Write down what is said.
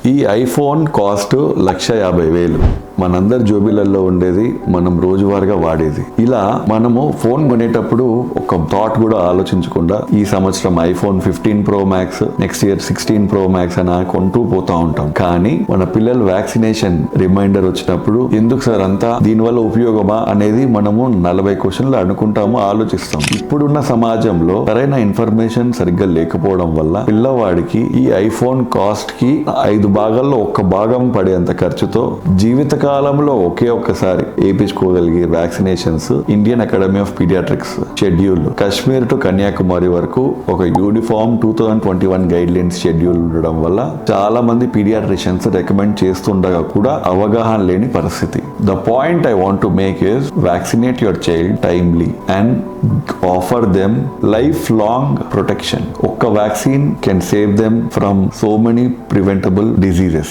ఈ iPhone cost 1,50,000 మనందరి జోబీలలో ఉండేది, మనం రోజువారీగా వాడేది. ఇలా మనము ఫోన్ కొనేటప్పుడు ఒక థాట్ కూడా ఆలోచించకుండా ఈ సంవత్సరం iPhone 15 Pro Max, next year 16 Pro Max అని కొంటూ పోతా ఉంటాం. కానీ మన పిల్లలు వ్యాక్సినేషన్ రిమైండర్ వచ్చినప్పుడు ఎందుకు సార్ అంతా, దీనివల్ల ఉపయోగమా అనేది మనము 40 క్వశ్చన్లు అనుకుంటాము, ఆలోచిస్తాం. ఇప్పుడున్న సమాజంలో సరైన ఇన్ఫర్మేషన్ సరిగ్గా లేకపోవడం వల్ల పిల్లవాడికి ఈ ఐఫోన్ కాస్ట్ కి 5 భాగాల్లో 1 భాగం పడేంత ఖర్చుతో జీవితకాలంలో ఒక్కసారి వేయించుకోగలిగే vaccinations Indian Academy of Pediatrics schedule Kashmir to Kanyakumari వరకు ఒక యూనిఫామ్ 2021 గైడ్ లైన్స్ షెడ్యూల్ ఉండడం వల్ల చాలా మంది పీడియాట్రిషియన్స్ రికమెండ్ చేస్తుండగా కూడా అవగాహన లేని పరిస్థితి. The point I want to make is vaccinate your child timely and offer them lifelong protection. ఒక్క vaccine can save them from so many preventable diseases.